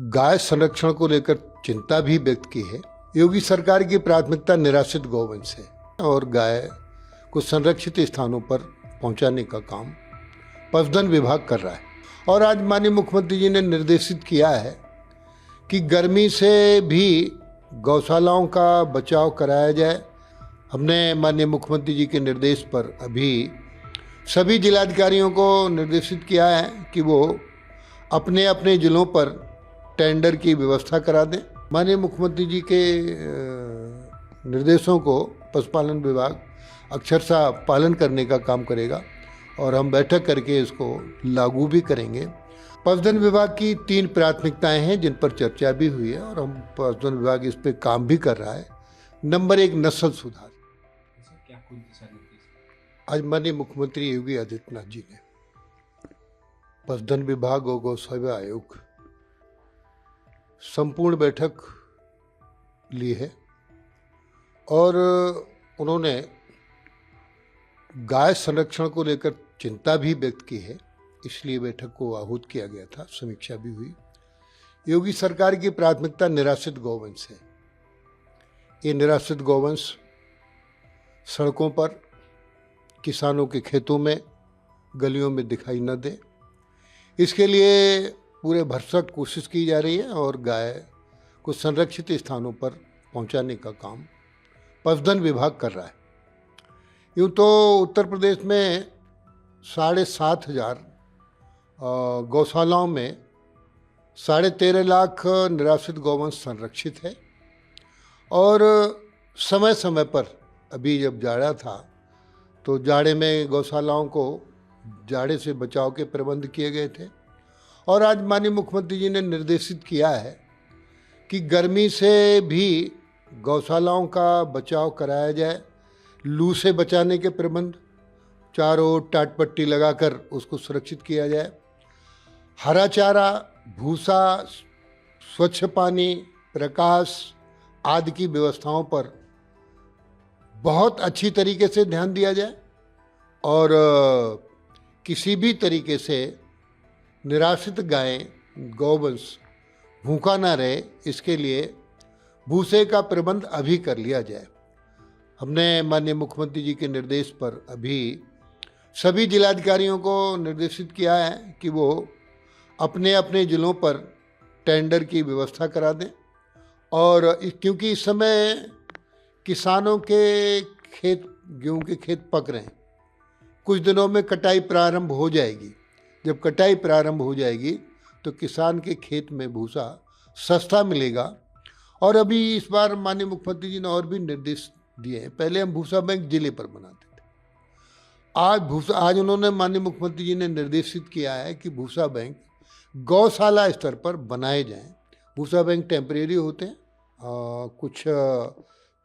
गाय संरक्षण को लेकर चिंता भी व्यक्त की है। योगी सरकार की प्राथमिकता निराश्रित गौवंश है और गाय को संरक्षित स्थानों पर पहुंचाने का काम पशुधन विभाग कर रहा है। और आज माननीय मुख्यमंत्री जी ने निर्देशित किया है कि गर्मी से भी गौशालाओं का बचाव कराया जाए। हमने माननीय मुख्यमंत्री जी के निर्देश पर अभी सभी जिलाधिकारियों को निर्देशित किया है कि वो अपने अपने जिलों पर टेंडर की व्यवस्था करा दें। माननीय मुख्यमंत्री जी के निर्देशों को पशुपालन विभाग अक्षरशः पालन करने का काम करेगा और हम बैठक करके इसको लागू भी करेंगे। पशुधन विभाग की 3 प्राथमिकताएं हैं जिन पर चर्चा भी हुई है और हम पशुधन विभाग इस पे काम भी कर रहा है। नंबर 1, नस्ल सुधार। आज माननीय मुख्यमंत्री योगी आदित्यनाथ जी ने पशुधन विभाग और गौ सेवा आयोग संपूर्ण बैठक ली है और उन्होंने गाय संरक्षण को लेकर चिंता भी व्यक्त की है, इसलिए बैठक को आहूत किया गया था। समीक्षा भी हुई। योगी सरकार की प्राथमिकता निराश्रित गौवंश है। ये निराश्रित गौवंश सड़कों पर, किसानों के खेतों में, गलियों में दिखाई न दे, इसके लिए पूरे भरसक कोशिश की जा रही है और गाय को संरक्षित स्थानों पर पहुंचाने का काम पशुधन विभाग कर रहा है। यूँ तो उत्तर प्रदेश में 7,500 गौशालाओं में 13.5 लाख निराश्रित गौवंश संरक्षित है और समय समय पर, अभी जब जाड़ा था तो जाड़े में गौशालाओं को जाड़े से बचाव के प्रबंध किए गए थे और आज माननीय मुख्यमंत्री जी ने निर्देशित किया है कि गर्मी से भी गौशालाओं का बचाव कराया जाए। लू से बचाने के प्रबंध, चारों ओर टाट पट्टी लगाकर उसको सुरक्षित किया जाए। हरा चारा, भूसा, स्वच्छ पानी, प्रकाश आदि की व्यवस्थाओं पर बहुत अच्छी तरीके से ध्यान दिया जाए और किसी भी तरीके से निराश्रित गायें, गौवंश भूखा ना रहे, इसके लिए भूसे का प्रबंध अभी कर लिया जाए। हमने माननीय मुख्यमंत्री जी के निर्देश पर अभी सभी जिलाधिकारियों को निर्देशित किया है कि वो अपने अपने जिलों पर टेंडर की व्यवस्था करा दें और क्योंकि इस समय किसानों के खेत, गेहूं के खेत पक रहे हैं, कुछ दिनों में कटाई प्रारंभ हो जाएगी। जब कटाई प्रारंभ हो जाएगी तो किसान के खेत में भूसा सस्ता मिलेगा। और अभी इस बार माननीय मुख्यमंत्री जी ने और भी निर्देश दिए हैं। पहले हम भूसा बैंक जिले पर बनाते थे, आज उन्होंने माननीय मुख्यमंत्री जी ने निर्देशित किया है कि भूसा बैंक गौशाला स्तर पर बनाए जाएं। भूसा बैंक टेम्परेरी होते हैं, कुछ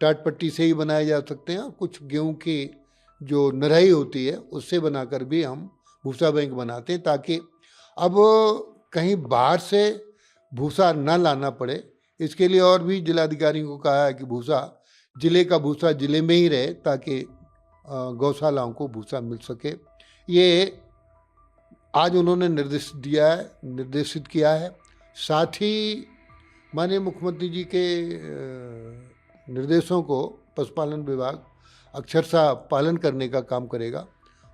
टाट पट्टी से ही बनाए जा सकते हैं और कुछ गेहूं की जो नरई होती है उससे बनाकर भी हम भूसा बैंक बनाते हैं ताकि अब कहीं बाहर से भूसा न लाना पड़े। इसके लिए और भी जिलाधिकारियों को कहा है कि भूसा जिले में ही रहे ताकि गौशालाओं को भूसा मिल सके। ये आज उन्होंने निर्देशित किया है। साथ ही माननीय मुख्यमंत्री जी के निर्देशों को पशुपालन विभाग अक्षरशः पालन करने का काम करेगा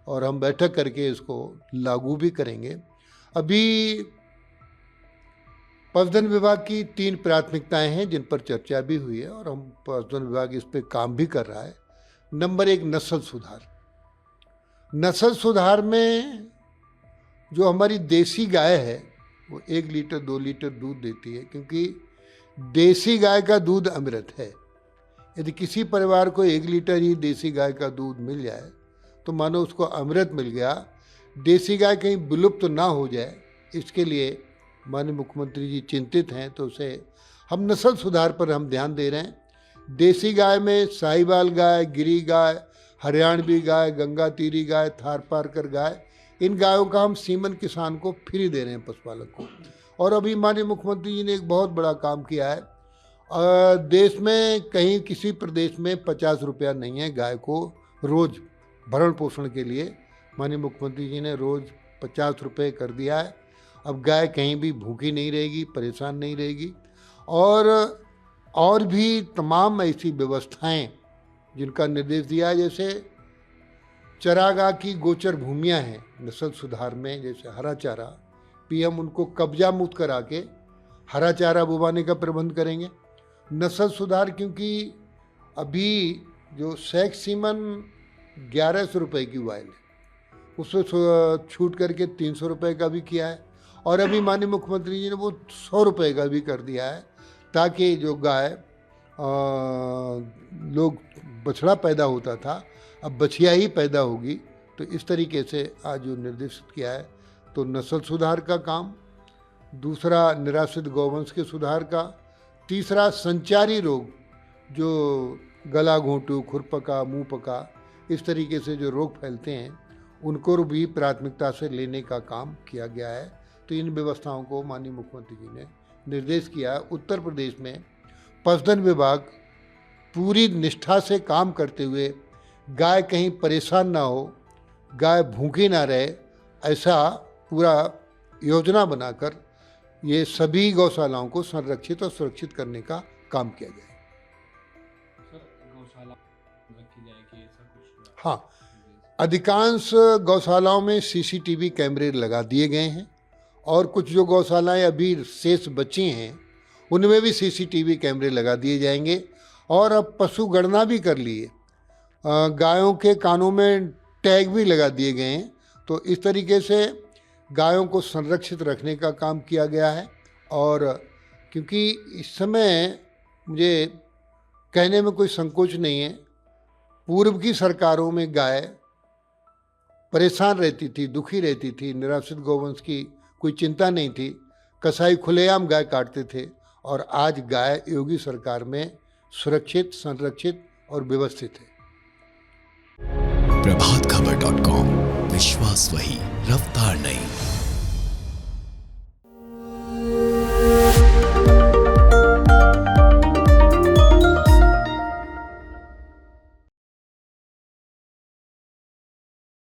और हम बैठक करके इसको लागू भी करेंगे। अभी पशुधन विभाग की 3 प्राथमिकताएं हैं जिन पर चर्चा भी हुई है और हम पशुधन विभाग इस पे काम भी कर रहा है। नंबर 1, नस्ल सुधार। नस्ल सुधार में जो हमारी देसी गाय है वो 1 लीटर 2 लीटर दूध देती है, क्योंकि देसी गाय का दूध अमृत है। यदि किसी परिवार को 1 लीटर ही देसी गाय का दूध मिल जाए तो मानो उसको अमृत मिल गया। देसी गाय कहीं विलुप्त ना हो जाए, इसके लिए माननीय मुख्यमंत्री जी चिंतित हैं, तो उसे हम नस्ल सुधार पर हम ध्यान दे रहे हैं। देसी गाय में साहिवाल गाय, गिरी गाय, हरियाणवी गाय, गंगा तीरी गाय, थारपारकर गाय, इन गायों का हम सीमन किसान को फ्री दे रहे हैं, पशुपालक को। और अभी माननीय मुख्यमंत्री जी ने एक बहुत बड़ा काम किया है। देश में कहीं किसी प्रदेश में 50 रुपया नहीं है गाय को रोज़ भरण पोषण के लिए। माननीय मुख्यमंत्री जी ने रोज़ 50 रुपये कर दिया है अब गाय कहीं भी भूखी नहीं रहेगी, परेशान नहीं रहेगी। और भी तमाम ऐसी व्यवस्थाएं जिनका निर्देश दिया है, जैसे चरागाह की गोचर भूमियां हैं नस्ल सुधार में, जैसे हरा चारा, पीएम उनको कब्जा मुक्त करा के हरा चारा बुवाने का प्रबंध करेंगे। नस्ल सुधार, क्योंकि अभी जो सैक सीमन 1100 रुपये की वायल है, उसमें छूट करके 300 रुपये का भी किया है, और अभी माननीय मुख्यमंत्री जी ने वो 100 रुपये का भी कर दिया है, ताकि जो गाय लोग बछड़ा पैदा होता था, अब बछिया ही पैदा होगी। तो इस तरीके से आज जो निर्देशित किया है, तो नस्ल सुधार का काम, दूसरा निराश्रित गौवंश के सुधार का, तीसरा संचारी रोग जो गला घोंटू, खुरपका, मुंह पका, इस तरीके से जो रोग फैलते हैं उनको भी प्राथमिकता से लेने का काम किया गया है। तो इन व्यवस्थाओं को माननीय मुख्यमंत्री जी ने निर्देश किया है। उत्तर प्रदेश में पशुधन विभाग पूरी निष्ठा से काम करते हुए गाय कहीं परेशान ना हो, गाय भूखी ना रहे, ऐसा पूरा योजना बनाकर ये सभी गौशालाओं को संरक्षित और सुरक्षित करने का काम किया जाए। गौशाला रखी जाएगी ऐसा कुछ? हाँ, अधिकांश गौशालाओं में सीसीटीवी कैमरे लगा दिए गए हैं, और कुछ जो गौशालाएं अभी शेष बची हैं उनमें भी सीसीटीवी कैमरे लगा दिए जाएंगे। और अब पशु गणना भी कर लिए, गायों के कानों में टैग भी लगा दिए गए हैं। तो इस तरीके से गायों को संरक्षित रखने का काम किया गया है। और क्योंकि इस समय मुझे कहने में कोई संकोच नहीं है, पूर्व की सरकारों में गाय परेशान रहती थी, दुखी रहती थी, निराश्रित गौवंश की कोई चिंता नहीं थी, कसाई खुलेआम गाय काटते थे, और आज गाय योगी सरकार में सुरक्षित, संरक्षित और व्यवस्थित है। प्रभातखबर.com, विश्वास वही, रफ्तार नहीं।